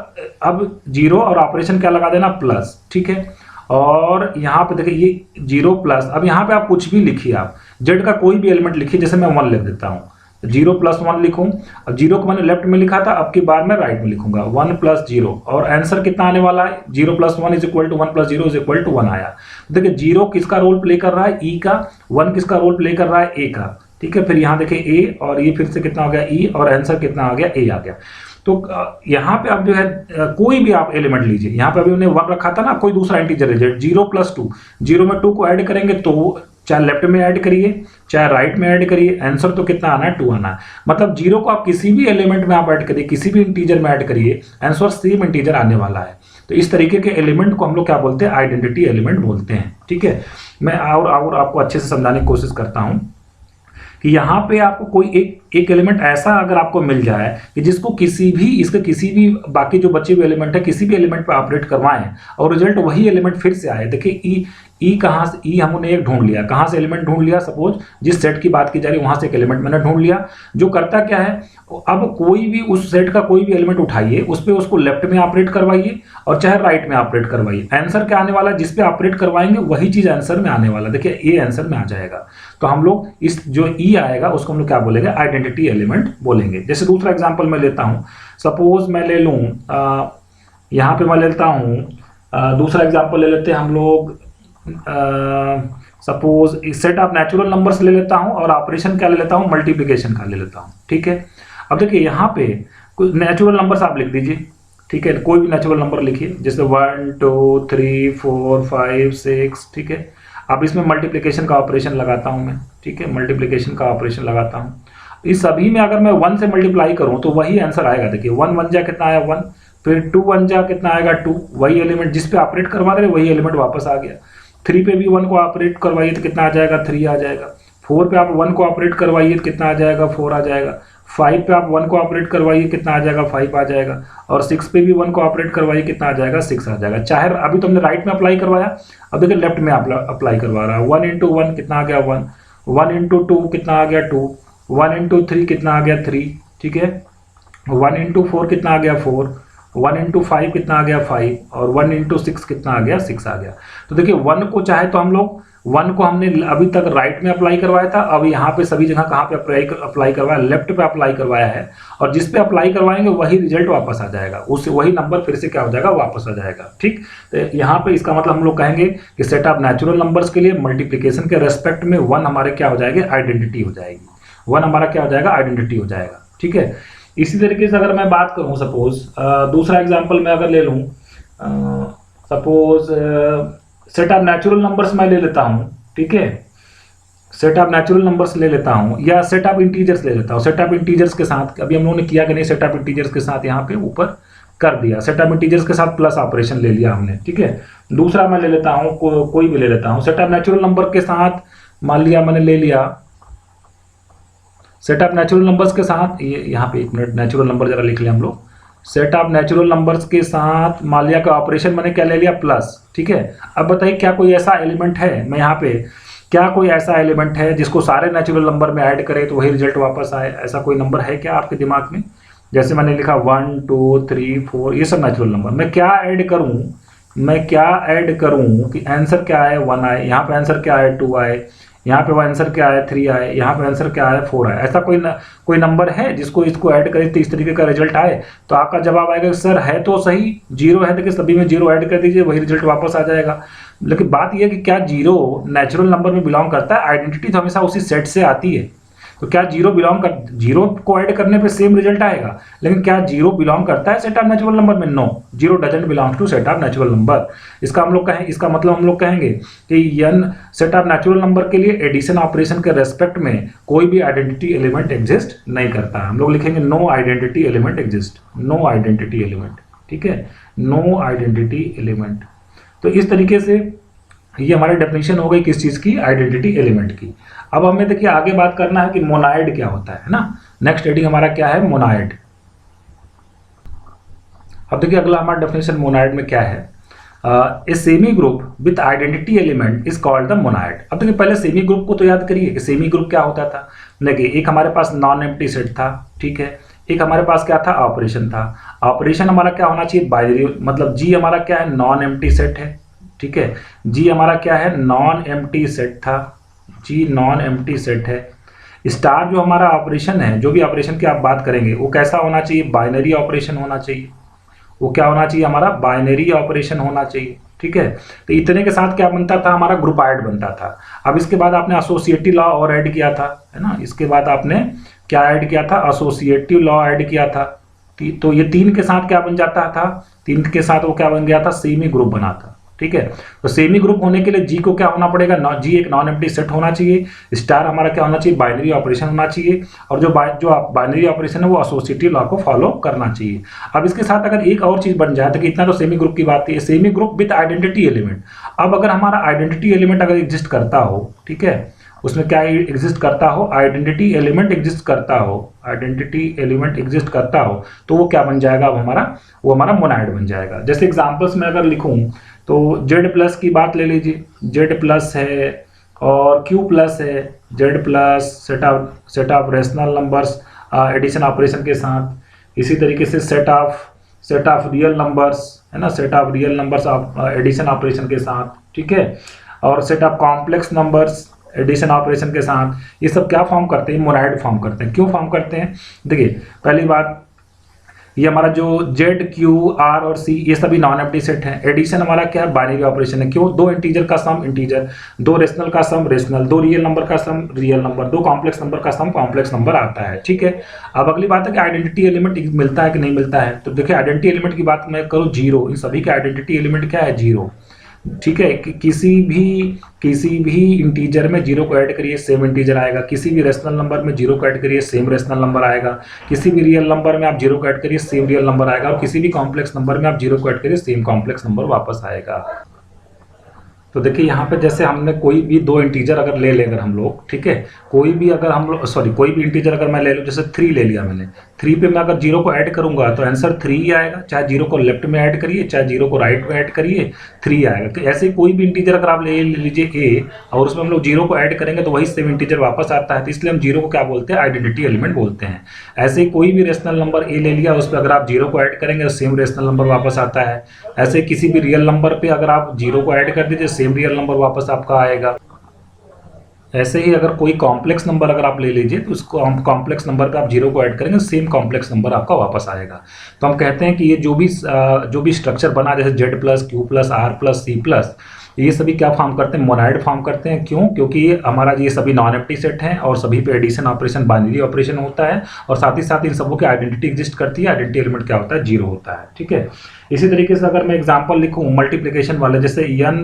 अब 0 और ऑपरेशन क्या लगा देना? प्लस। ठीक है, और यहाँ पे देखिए ये 0 प्लस, अब यहाँ पे आप कुछ भी लिखिए, आप जेड का कोई भी एलिमेंट लिखिए, जैसे मैं 1 लिख देता हूँ, 0 + 1 लिखूं। अब 0 को मैंने लेफ्ट में लिखा था, अब की बार मैं राइट में लिखूंगा 1 + 0, और आंसर कितना आने वाला है? 0 + 1 = 1 + 0 = 1 आया। देखिए 0 किसका रोल प्ले कर रहा है? ई का। 1 किसका रोल प्ले कर रहा है? ए का। ठीक है, फिर यहाँ देखिए ए, और ये फिर से कितना हो गया? ई, और आंसर कितना आ गया? ए आ गया। तो यहाँ पे आप जो है कोई भी आप एलिमेंट लीजिए, यहाँ पे अभी हमने 1 रखा था ना, कोई दूसरा इंटीजर है 0 + 2, 0 में 2 को ऐड करेंगे तो चाहे लेफ्ट में ऐड करिए चाहे राइट में ऐड करिए, आंसर तो कितना आना है 2 आना है। मतलब 0 को आप किसी भी एलिमेंट में आप ऐड करिए, किसी भी इंटीजर में ऐड करिए, आंसर सेम इंटीजर आने वाला है। तो इस तरीके के एलिमेंट को हम लोग क्या बोलते हैं, आइडेंटिटी एलिमेंट बोलते हैं। ठीक है, मैं और आपको अच्छे से समझाने की कोशिश करता हूं कि यहाँ पे आपको कोई एक एलिमेंट ऐसा अगर आपको मिल जाए कि जिसको किसी भी बाकी जो बचे हुए एलिमेंट है किसी भी एलिमेंट पे ऑपरेट करवाएं और रिजल्ट वही एलिमेंट फिर से आए। देखिए ई कहाँ से, ई हमने एक ढूंढ लिया, कहाँ से एलिमेंट ढूंढ लिया, सपोज जिस सेट की बात की जा रही है वहां से एक एलिमेंट मैंने ढूंढ लिया जो करता क्या है, अब कोई भी उस सेट का कोई भी एलिमेंट उठाइए, उस पर उसको लेफ्ट में ऑपरेट करवाइए और चाहे राइट में ऑपरेट करवाइए, आंसर क्या आने वाला है, जिस पे ऑपरेट करवाएंगे वही चीज आंसर में आने वाला। देखिए ये आंसर में आ जाएगा। तो हम लोग इस जो ई आएगा उसको हम लोग क्या बोलेंगे, आइडेंटिटी एलिमेंट बोलेंगे। जैसे दूसरा एग्जाम्पल मैं लेता हूं, सपोज मैं ले लूं यहाँ पे मैं लेता हूं दूसरा एग्जाम्पल ले लेते हैं हम लोग, suppose set of natural numbers ले लेता हूं और ऑपरेशन क्या ले लेता हूं, मल्टीप्लिकेशन का ले लेता हूं। ठीक है, अब देखिए यहाँ पे कुछ नेचुरल नंबर्स आप लिख दीजिए। ठीक है, कोई भी नेचुरल नंबर लिखिए, जैसे 1 2 3 4 5 6। ठीक है, अब इसमें मल्टीप्लिकेशन का ऑपरेशन लगाता हूं मैं। ठीक है, मल्टीप्लिकेशन का ऑपरेशन लगाता हूं, इस सभी में अगर मैं 1 से मल्टीप्लाई करूं तो वही आंसर आएगा। देखिए 1 1 जा कितना आया 1, फिर 2 1 जा कितना आएगा 2, वही एलिमेंट जिस पे ऑपरेट करवा रहे वही एलिमेंट वापस आ गया। 3 पे भी 1 को ऑपरेट करवाइए तो कितना आ जाएगा 3 आ जाएगा। 4 पे आप 1 को ऑपरेट करवाइए तो कितना आ जाएगा 4 आ जाएगा। 5 पे आप 1 को ऑपरेट करवाइए कितना आ जाएगा 5 आ जाएगा। और 6 पे भी 1 को ऑपरेट करवाइए कितना आ जाएगा 6 आ जाएगा। चाहे अभी तो हमने राइट में अप्लाई करवाया, अब देखिए लेफ्ट में अप्लाई करवा रहा है। 1 × 1 कितना आ गया 1, 1 × 2 कितना आ गया 2, 1 × 3 कितना आ गया 3। ठीक है, 1 × 4 कितना आ गया 4, 1 × 5 कितना आ गया 5 और 1 × 6 कितना आ गया 6 आ गया। तो देखिए 1 को चाहे तो हम लोग 1 को हमने अभी तक राइट में अप्लाई करवाया था, अब यहाँ पे सभी जगह कहाँ पे अप्लाई करवाया, लेफ्ट पे अप्लाई करवाया है, और जिस पे अप्लाई करवाएंगे वही रिजल्ट वापस आ जाएगा, उससे वही नंबर फिर से क्या हो जाएगा वापस आ जाएगा। ठीक, तो यहाँ पे इसका मतलब हम लोग कहेंगे कि सेट ऑफ नेचुरल नंबर्स के लिए मल्टीप्लिकेशन के रेस्पेक्ट में 1 हमारे क्या हो जाएगी, आइडेंटिटी हो जाएगी। 1 हमारा क्या हो जाएगा, आइडेंटिटी हो जाएगा। ठीक है, इसी तरीके से अगर मैं बात करूं, सपोज दूसरा एग्जांपल मैं अगर ले लूं, suppose set of natural numbers मैं ले लेता हूं। ठीक है, सेट ऑफ नेचुरल नंबर्स ले लेता हूं या सेट ऑफ इंटीजर्स ले लेता हूं। सेट ऑफ इंटीजर्स के साथ अभी हम लोगों ने किया कि नहीं, सेट ऑफ इंटीजर्स के साथ यहाँ पे ऊपर कर दिया, सेट ऑफ इंटीजर्स के साथ प्लस ऑपरेशन ले लिया हमने। ठीक है, दूसरा मैं ले लेता हूँ कोई भी ले लेता हूँ, सेट ऑफ नेचुरल नंबर के साथ मान लिया मैंने ले लिया, सेट ऑफ नेचुरल नंबर्स के साथ, ये यहाँ पे 1 मिनट नेचुरल नंबर जरा लिख लिया हम लोग, सेट ऑफ नेचुरल नंबर्स के साथ मान लिया का ऑपरेशन मैंने क्या ले लिया प्लस। ठीक है, अब बताइए क्या कोई ऐसा एलिमेंट है, मैं यहाँ पे क्या कोई ऐसा एलिमेंट है जिसको सारे नेचुरल नंबर में ऐड करे तो वही रिजल्ट वापस आए, ऐसा कोई नंबर है क्या आपके दिमाग में? जैसे मैंने लिखा 1 2 3 4 ये सब नेचुरल नंबर, मैं क्या ऐड करूं कि आंसर क्या आए 1 आए, यहाँ पे आंसर क्या आए 2 आए, यहाँ पे आंसर क्या आया 3 आए, यहाँ पे आंसर क्या आया 4 आए। ऐसा कोई नंबर है जिसको इसको ऐड करें तो इस तरीके का रिजल्ट आए? तो आपका जवाब आएगा सर है तो सही, 0 है, देखिए सभी में 0 ऐड कर दीजिए वही रिजल्ट वापस आ जाएगा। लेकिन बात यह है कि क्या 0 नेचुरल नंबर में बिलोंग करता है? आइडेंटिटी तो हमेशा उसी सेट से आती है, तो क्या 0 को ऐड करने पे सेम रिजल्ट आएगा? लेकिन क्या 0 बिलोंग करता है सेट ऑफ नेचुरल नंबर में? No, 0 doesn't belong to set of natural number. इसका मतलब हम लोग कहेंगे कि n set of natural number के लिए एडिशन ऑपरेशन के रेस्पेक्ट में कोई भी आइडेंटिटी एलिमेंट एग्जिस्ट नहीं करता है। हम लोग लिखेंगे no identity element exist, no identity element. ठीक है, नो आइडेंटिटी एलिमेंट। तो इस तरीके से ये हमारी डेफिनेशन हो गई किस चीज की, आइडेंटिटी एलिमेंट की। अब हमें देखिए आगे बात करना है कि मोनाइड क्या होता है ना। नेक्स्ट हेडिंग हमारा क्या है, मोनाइड। अब देखिए अगला हमारा डेफिनेशन मोनाइड में क्या है, a semi group with identity element is called the monoid. अब देखिए पहले सेमी ग्रुप को तो याद करिए कि सेमी ग्रुप क्या होता था। देखिए एक हमारे पास नॉन एम्प्टी सेट था, ठीक है, एक हमारे पास क्या था, ऑपरेशन था। ऑपरेशन हमारा क्या होना चाहिए, बाइनरी, मतलब जी हमारा क्या है, नॉन एम्प्टी सेट है। ठीक है, जी हमारा क्या है, नॉन एम्प्टी सेट था, जी नॉन एम्प्टी सेट है। स्टार जो हमारा ऑपरेशन है, जो भी ऑपरेशन की आप बात करेंगे वो कैसा होना चाहिए, बाइनरी ऑपरेशन होना चाहिए। वो क्या होना चाहिए हमारा, बाइनरी ऑपरेशन होना चाहिए। ठीक है, तो इतने के साथ क्या बनता था, हमारा ग्रुपाइड बनता था। अब इसके बाद आपने एसोसिएटिव लॉ और ऐड किया था, है ना। इसके बाद आपने क्या ऐड किया था, एसोसिएटिव लॉ ऐड किया था। तो ये 3 के साथ क्या बन जाता था, 3 के साथ वो क्या बन गया था, सेमी ग्रुप बना था। ठीक है, तो सेमी ग्रुप होने के लिए जी को क्या होना पड़ेगा, जी एक नॉन एम्प्टी सेट होना चाहिए, स्टार हमारा क्या होना चाहिए, बाइनरी ऑपरेशन होना चाहिए, और जो बाइनरी ऑपरेशन है वो एसोसिएटिव लॉ को फॉलो करना चाहिए। अब इसके साथ अगर एक और चीज बन जाए तो कि इतना तो सेमी ग्रुप की बात थी, semi group with identity element. अब अगर हमारा आइडेंटिटी एलिमेंट अगर एग्जिस्ट करता हो, ठीक है, उसमें क्या एग्जिस्ट करता हो, आइडेंटिटी एलिमेंट एग्जिस्ट करता हो, आइडेंटिटी एलिमेंट एग्जिस्ट करता हो, तो वो क्या बन जाएगा, वो हमारा मोनाइड बन जाएगा। जैसे एग्जांपल्स में अगर लिखूं तो जेड प्लस की बात ले लीजिए, जेड प्लस है और क्यू प्लस है, Z plus set of rational numbers addition operation के साथ। इसी तरीके से सेट ऑफ रियल नंबर्स है ना, set of real numbers addition operation के साथ, ठीक है, और set of complex numbers addition operation के साथ। ये सब क्या फॉर्म करते हैं, मोनाइड फॉर्म करते हैं। क्यों फॉर्म करते हैं, देखिए पहली बात, ये हमारा जो जेड क्यू आर और सी ये सभी नॉन एम्प्टी सेट हैं। एडिशन हमारा क्या है, बाइनरी ऑपरेशन है। क्यों, दो इंटीजर का सम इंटीजर, दो रेशनल का सम रेशनल, दो रियल नंबर का सम रियल नंबर, दो कॉम्प्लेक्स नंबर का सम कॉम्प्लेक्स नंबर आता है। ठीक है, अब अगली बात है कि आइडेंटिटी एलिमेंट मिलता है कि नहीं मिलता है। तो देखिए आइडेंटिटी एलिमेंट की बात मैं करूँ, जीरो, इन सभी का आइडेंटिटी एलिमेंट क्या है, जीरो। ठीक है, किसी भी इंटीजर में जीरो को ऐड करिए सेम इंटीजर आएगा, किसी भी रेशनल नंबर में जीरो को ऐड करिए सेम रेशनल नंबर आएगा, किसी भी रियल नंबर में आप जीरो को ऐड करिए सेम रियल नंबर आएगा, और किसी भी कॉम्प्लेक्स नंबर में आप जीरो को ऐड करिए सेम कॉम्प्लेक्स नंबर वापस आएगा। तो देखिए यहाँ पे जैसे हमने कोई भी दो इंटीजर अगर ले लें अगर हम लोग, ठीक है, कोई भी अगर हम लोग कोई भी इंटीजर अगर मैं ले लूँ, जैसे 3 ले लिया मैंने, 3 पे मैं अगर जीरो को ऐड करूंगा तो आंसर 3 ही आएगा, चाहे जीरो को लेफ्ट में ऐड करिए चाहे जीरो को राइट में ऐड करिए 3 आएगा। तो ऐसे कोई भी इंटीजर अगर आप ले लीजिए ए और उसमें हम लोग जीरो को ऐड करेंगे तो वही सेम इंटीजर वापस आता है, तो इसलिए हम जीरो को क्या बोलते हैं, आइडेंटिटी एलिमेंट बोलते हैं। ऐसे ही कोई भी रेशनल नंबर ए ले लिया, उस पर अगर आप जीरो को ऐड करेंगे तो सेम रेशनल नंबर वापस आता है। ऐसे किसी भी रियल नंबर पे अगर आप जीरो को ऐड कर दीजिए सेम रियल नंबर वापस आपका आएगा। ऐसे ही अगर कोई कॉम्प्लेक्स नंबर अगर आप ले लीजिए तो उसको कॉम्प्लेक्स नंबर पे आप जीरो को ऐड करेंगे सेम कॉम्प्लेक्स नंबर आपका वापस आएगा। तो हम कहते हैं कि ये जो भी स्ट्रक्चर बना, जैसे Z plus Q plus R plus C plus, ये सभी क्या फॉर्म करते हैं, मोनाइड फॉर्म करते हैं। क्यों, क्योंकि हमारा ये सभी नॉन एम्प्टी सेट हैं और सभी पे एडिशन ऑपरेशन बाइनरी ऑपरेशन होता है, और साथ ही साथ इन सबों की आइडेंटिटी एग्जिस्ट करती है। आइडेंटिटी एलिमेंट क्या होता है, जीरो होता है। ठीक है, इसी तरीके से अगर मैं एग्जांपल लिखूं मल्टीप्लिकेशन वाले, जैसे n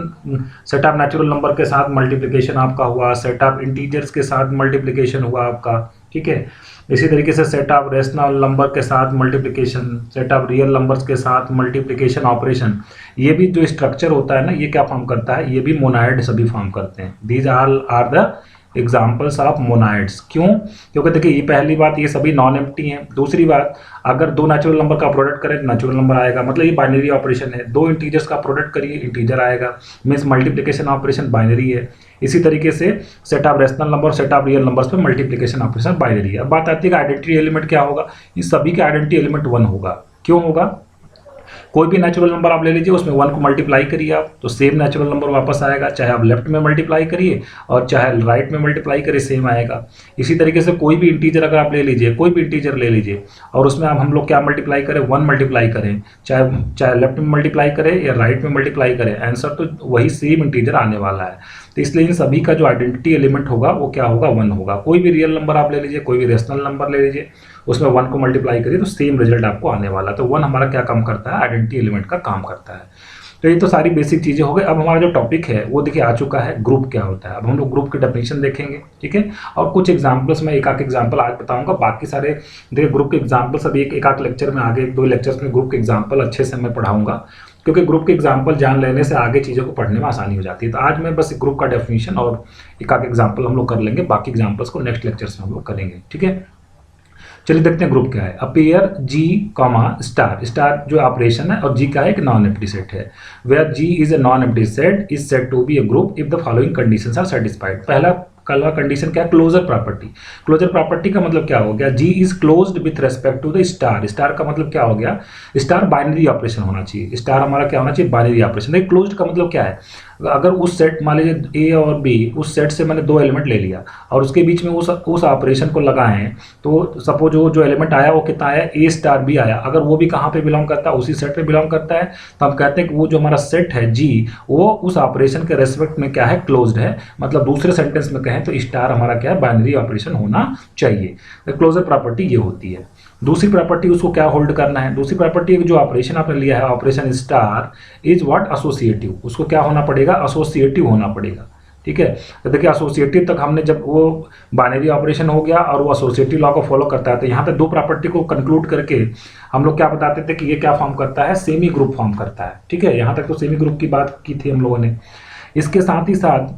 set of natural number के साथ मल्टीप्लिकेशन आपका हुआ, सेट ऑफ इंटीजर्स के साथ मल्टीप्लिकेशन हुआ आपका। ठीक है, इसी तरीके से सेट ऑफ रेशनल नंबर के साथ multiplication, set of real numbers के साथ मल्टीप्लिकेशन ऑपरेशन, ये भी जो स्ट्रक्चर होता है ना, ये क्या फॉर्म करता है, ये भी मोनाइड सभी फॉर्म करते हैं। These all are the examples of monoids. क्यों, क्योंकि देखिए ये पहली बात, ये सभी नॉन एम्प्टी हैं। दूसरी बात, अगर दो नेचुरल नंबर का प्रोडक्ट करें तो नेचुरल नंबर आएगा, मतलब ये बाइनरी ऑपरेशन है। दो इंटीजर्स का प्रोडक्ट करिए इंटीजर आएगा, मीन्स मल्टीप्लिकेशन ऑपरेशन बाइनरी है। इसी तरीके से set of rational number set of real numbers पे मल्टीप्लिकेशन ऑपरेशन बाइनरी है। अब बात आती है कि आइडेंटिटी एलिमेंट क्या होगा, इस सभी का आइडेंटिटी एलिमेंट 1 होगा। क्यों होगा, कोई भी नेचुरल नंबर आप ले लीजिए, उसमें 1 को मल्टीप्लाई करिए आप तो सेम नेचुरल नंबर वापस आएगा, चाहे आप लेफ्ट में मल्टीप्लाई करिए और चाहे राइट में मल्टीप्लाई करिए सेम आएगा। इसी तरीके से कोई भी इंटीजर अगर आप ले लीजिए, कोई भी इंटीजर ले लीजिए और उसमें अब हम लोग क्या मल्टीप्लाई करें, 1 मल्टीप्लाई करें, चाहे लेफ्ट में मल्टीप्लाई करें या राइट में मल्टीप्लाई करें, आंसर तो वही सेम इंटीजर आने वाला है। तो इसलिए इन सभी का जो आइडेंटिटी एलिमेंट होगा वो क्या होगा, 1 होगा। कोई भी रियल नंबर आप ले लीजिए, कोई भी रेशनल नंबर ले लीजिए, उसमें 1 को मल्टीप्लाई करिए तो सेम रिजल्ट आपको आने वाला है। तो 1 हमारा क्या काम करता है, आइडेंटिटी एलिमेंट का काम करता है। तो ये तो सारी बेसिक चीज़ें हो गई। अब हमारा जो टॉपिक है वो देखिए आ चुका है, ग्रुप क्या होता है। अब हम लोग ग्रुप की डेफिनेशन देखेंगे, ठीक है, और कुछ एग्जांपल्स में एक आध एग्जांपल आज बताऊंगा। बाकी सारे देखिए ग्रुप के एग्जांपल्स अभी एक आध लेक्चर में, आगे 1-2 लेक्चर्स में ग्रुप के एग्जांपल अच्छे से मैं पढ़ाऊंगा, क्योंकि ग्रुप के एग्जांपल जान लेने से आगे चीज़ों को पढ़ने में आसानी हो जाती है। तो आज मैं बस ग्रुप का डेफिनेशन और एक आध एग्जाम्पल हम लोग कर लेंगे, बाकी एग्जाम्पल्स को नेक्स्ट लेक्चर्स में हम लोग करेंगे। ठीक है, चलिए देखते हैं ग्रुप क्या है। A pair G comma star, star जो ऑपरेशन है और जी का एक नॉन एम्प्टी सेट है। Where G is a non empty set is said to be a group if the following conditions are satisfied. पहला कंडीशन क्या है, क्लोजर प्रॉपर्टी। क्लोजर प्रॉपर्टी का मतलब क्या हो गया, G is closed with respect to the star. Star का मतलब क्या हो गया, स्टार बाइनरी ऑपरेशन होना चाहिए। स्टार हमारा क्या होना चाहिए, बाइनरी ऑपरेशन। देखिए क्लोज्ड का मतलब क्या है, अगर उस सेट मान लीजिए ए और बी, उस सेट से मैंने 2 एलिमेंट ले लिया और उसके बीच में उस ऑपरेशन को लगाएं, तो सपोज जो एलिमेंट आया वो कितना आया, ए स्टार बी आया। अगर वो भी कहाँ पे बिलोंग करता है, उसी सेट पे बिलोंग करता है, तो हम कहते हैं कि वो जो हमारा सेट है जी, वो उस ऑपरेशन के रेस्पेक्ट में क्या है, क्लोज्ड है। मतलब दूसरे सेंटेंस में कहें तो स्टार हमारा क्या है, बाइनरी ऑपरेशन होना चाहिए। क्लोजर प्रॉपर्टी ये होती है। दूसरी प्रॉपर्टी उसको क्या होल्ड करना है, दूसरी प्रॉपर्टी जो ऑपरेशन आपने लिया है operation star is what associative, उसको क्या होना पड़ेगा, एसोसिएटिव होना पड़ेगा। ठीक है, तो देखिए एसोसिएटिव तक हमने जब वो बाइनरी ऑपरेशन हो गया और वो एसोसिएटिव लॉ को फॉलो करता है, तो यहाँ पे दो प्रॉपर्टी को कंक्लूड करके हम लोग क्या बताते थे कि ये क्या फॉर्म करता है, सेमी ग्रुप फॉर्म करता है। ठीक है, यहाँ तक तो सेमी ग्रुप की बात की थी हम लोगों ने। इसके साथ ही साथ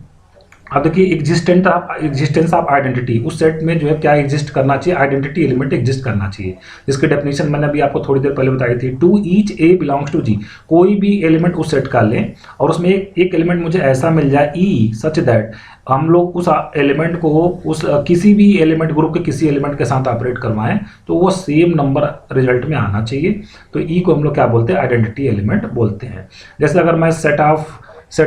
अब देखिए एग्जिस्टेंस ऑफ आइडेंटिटी, उस सेट में जो है क्या एग्जिस्ट करना चाहिए, आइडेंटिटी एलिमेंट एग्जिस्ट करना चाहिए, जिसकी डेफिनेशन मैंने अभी आपको थोड़ी देर पहले बताई थी। To each a belongs to G, कोई भी एलिमेंट उस सेट का लें और उसमें एक एलिमेंट मुझे ऐसा मिल जाए ई सच दैट हम लोग उस एलिमेंट को उस किसी भी एलिमेंट ग्रुप के किसी एलिमेंट के साथ ऑपरेट करवाएं तो वो सेम नंबर रिजल्ट में आना चाहिए। तो ई को हम लोग क्या बोलते हैं, आइडेंटिटी एलिमेंट बोलते हैं। जैसे अगर मैं सेट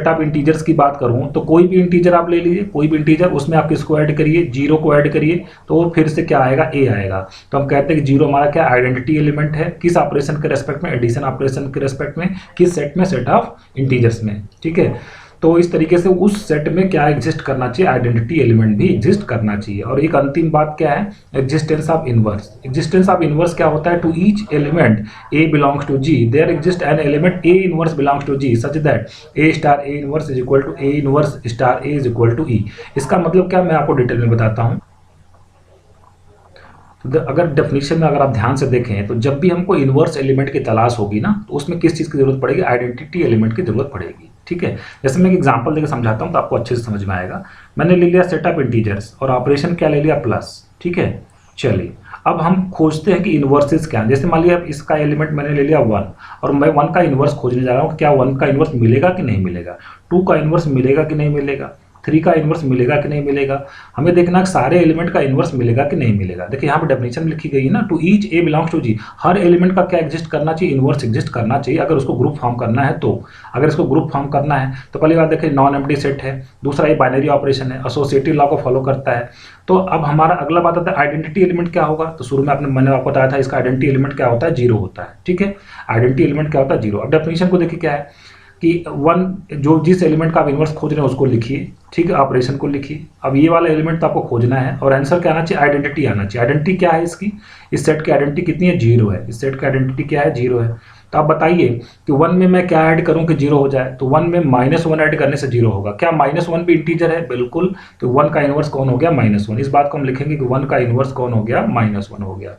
ऑफ इंटीजर्स की बात करूं तो कोई भी इंटीजर आप ले लीजिए, कोई भी इंटीजर, उसमें आप किसको ऐड करिए, जीरो को ऐड करिए, तो फिर से क्या आएगा, ए आएगा। तो हम कहते हैं कि जीरो हमारा क्या आइडेंटिटी एलिमेंट है, किस ऑपरेशन के रेस्पेक्ट में, एडिशन ऑपरेशन के रेस्पेक्ट में, किस सेट में, सेट ऑफ इंटीजर्स में। ठीक है, तो इस तरीके से उस सेट में क्या एग्जिस्ट करना चाहिए, आइडेंटिटी एलिमेंट भी एग्जिस्ट करना चाहिए। और एक अंतिम बात क्या है, existence of inverse. Existence of inverse क्या होता है, to each element a belongs to G there exist an element a inverse belongs to G such that a star a inverse is equal to a inverse star a is equal to e. इसका मतलब क्या, मैं आपको detail में बताता हूँ। तो अगर डेफिनेशन में अगर आप ध्यान से देखें तो जब भी हमको इनवर्स एलिमेंट की तलाश होगी ना, तो उसमें किस चीज़ की जरूरत पड़ेगी, आइडेंटिटी एलिमेंट की जरूरत पड़ेगी। ठीक है, जैसे मैं एक एग्जांपल देकर समझाता हूँ तो आपको अच्छे से समझ में आएगा। मैंने ले लिया सेट ऑफ इंटीजर्स और ऑपरेशन क्या ले लिया, प्लस। ठीक है, चलिए अब हम खोजते हैं कि इन्वर्सेस क्या है। जैसे मान लिया इसका एलिमेंट मैंने ले लिया 1 और मैं 1 का इन्वर्स खोजने जा रहा हूँ, क्या 1 का इन्वर्स मिलेगा कि नहीं मिलेगा, 2 का इन्वर्स मिलेगा कि नहीं मिलेगा, 3 का इन्वर्स मिलेगा कि नहीं मिलेगा। हमें देखना है सारे एलिमेंट का इन्वर्स मिलेगा कि नहीं मिलेगा। देखिए यहाँ पे डेफिनेशन लिखी गई है ना, to each a belongs to G, हर एलिमेंट का क्या एग्जिस्ट करना चाहिए, इन्वर्स एग्जिस्ट करना चाहिए अगर उसको ग्रुप फॉर्म करना है तो। अगर इसको ग्रुप फॉर्म करना है तो पहली बात देखिए नॉन एम्प्टी सेट है, दूसरा ये बाइनरी ऑपरेशन है, एसोसिएटिव लॉ को फॉलो करता है। तो अब हमारा अगला बात आता है आइडेंटिटी एलिमेंट क्या होगा। तो शुरू में मैंने आपको बताया था इसका आइडेंटिटी एलिमेंट क्या होता है, जीरो होता है। ठीक है, आइडेंटिटी एलिमेंट क्या होता है, जीरो। अब डेफिनेशन को देखिए क्या है कि 1 जो जिस एलिमेंट का आप इन्वर्स खोज रहे हैं उसको लिखिए। ठीक है, ऑपरेशन को लिखिए। अब ये वाला एलिमेंट तो आपको खोजना है और आंसर क्या आना चाहिए, आइडेंटिटी आना चाहिए। आइडेंटिटी क्या है इसकी, इस सेट की आइडेंटिटी कितनी है, जीरो है। इस सेट की आइडेंटिटी क्या है, जीरो है। तो आप बताइए कि 1 में मैं क्या ऐड करूं कि जीरो हो जाए। तो 1 में -1 ऐड करने से जीरो होगा। क्या -1 भी इंटीजर है, बिल्कुल। तो 1 का इन्वर्स कौन हो गया, -1। इस बात को हम लिखेंगे कि 1 का इन्वर्स कौन हो गया, -1 हो गया।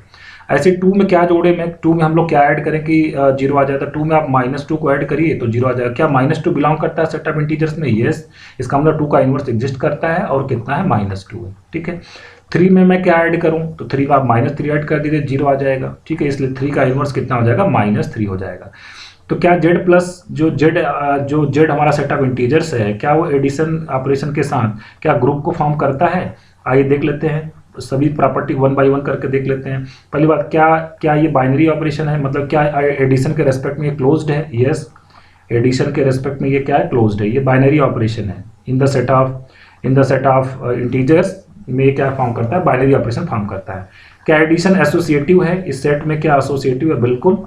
ऐसे 2 में क्या जोड़े, में 2 में हम लोग क्या ऐड करें कि जीरो आ जाता है। 2 में आप -2 को ऐड करिए तो जीरो आ जाएगा। क्या -2 बिलोंग करता है सेट ऑफ इंटीजर्स में, यस। इसका मतलब 2 का इन्वर्स एग्जिस्ट करता है और कितना है, -2 है। ठीक है, 3 में मैं क्या ऐड करूं तो 3 में आप -3 ऐड कर दीजिए, जीरो आ जाएगा। ठीक है, इसलिए 3 का इन्वर्स कितना हो जाएगा, -3 हो जाएगा। तो क्या जेड प्लस जो जेड हमारा सेट ऑफ इंटीजर्स है, क्या वो एडिशन ऑपरेशन के साथ क्या ग्रुप को फॉर्म करता है। आइए देख लेते हैं, सभी प्रॉपर्टी 1 बाय 1 करके देख लेते हैं। पहली बात, क्या ये बाइनरी ऑपरेशन है, मतलब क्या एडिशन के रेस्पेक्ट में ये क्लोज्ड है, यस। एडिशन के रेस्पेक्ट में ये क्या है, क्लोज्ड है। ये बाइनरी ऑपरेशन है। In the set of integers में क्या फॉर्म करता है, बाइनरी ऑपरेशन फॉर्म करता है। क्या एडिशन एसोसिएटिव है, इस सेट में क्या एसोसिएटिव है, बिल्कुल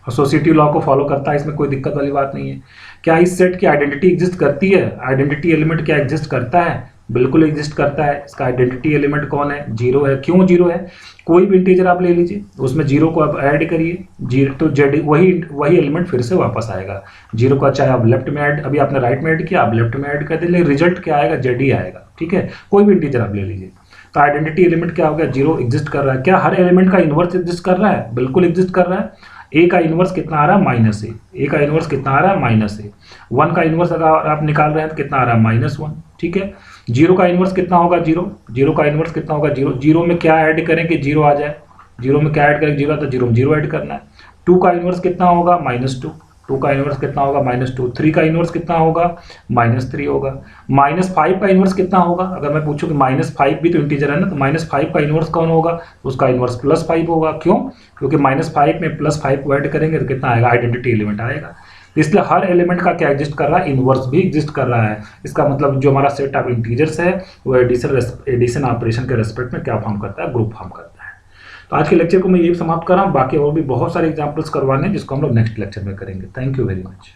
एसोसिएटिव लॉ को फॉलो करता है, इसमें कोई दिक्कत वाली बात नहीं है। क्या इस सेट की आइडेंटिटी एग्जिस्ट करती है, आइडेंटिटी एलिमेंट क्या एग्जिस्ट करता है, बिल्कुल एग्जिस्ट करता है। इसका आइडेंटिटी एलिमेंट कौन है, जीरो है। क्यों जीरो है, कोई भी इंटीजर आप ले लीजिए, उसमें जीरो को आप ऐड करिए, जीरो तो जेड वही एलिमेंट फिर से वापस आएगा। जीरो का चाहे आप लेफ्ट में ऐड, अभी आपने राइट में ऐड किया, आप लेफ्ट में ऐड कर दिए, रिजल्ट क्या आएगा, जेड ही आएगा। ठीक है, कोई भी इंटीजर आप ले लीजिए। तो आइडेंटिटी एलिमेंट क्या हो गया, जीरो एग्जिस्ट कर रहा है। क्या हर एलिमेंट का इन्वर्स एग्जिस्ट कर रहा है, बिल्कुल एग्जिस्ट कर रहा है। ए का इन्वर्स कितना आ रहा है, -a। ए का इन्वर्स कितना आ रहा है, -a। 1 का इन्वर्स अगर आप निकाल रहे हैं तो कितना आ रहा है, -1। ठीक है, जीरो का इन्वर्स कितना होगा, जीरो का इन्वर्स कितना होगा, जीरो में क्या ऐड करें कि जीरो आ जाए, जीरो में क्या ऐड करें, जीरो, तो जीरो में जीरो ऐड करना है। 2 का इन्वर्स कितना होगा, -2। 2 का इन्वर्स कितना होगा, -2। 3 का इन्वर्स कितना होगा, -3 होगा। -5 का इन्वर्स कितना होगा, अगर मैं पूछूं कि -5 भी तो इंटीजर है ना, तो -5 का इन्वर्स कौन होगा, उसका इन्वर्स +5 होगा। क्यों, क्योंकि -5 में +5 को ऐड करेंगे तो कितना आएगा, आइडेंटिटी एलिमेंट आएगा। इसलिए हर एलिमेंट का क्या एग्जिस्ट कर रहा है, इन्वर्स भी एग्जिस्ट कर रहा है। इसका मतलब जो हमारा सेट ऑफ इंटीजर्स है वो एडिशन ऑपरेशन के रेस्पेक्ट में क्या फॉर्म करता है, ग्रुप फॉर्म करता है। तो आज के लेक्चर को मैं यही समाप्त कर रहा हूँ। बाकी और भी बहुत सारे एग्जांपल्स करवाने हैं जिसको हम लोग नेक्स्ट लेक्चर में करेंगे। Thank you very much.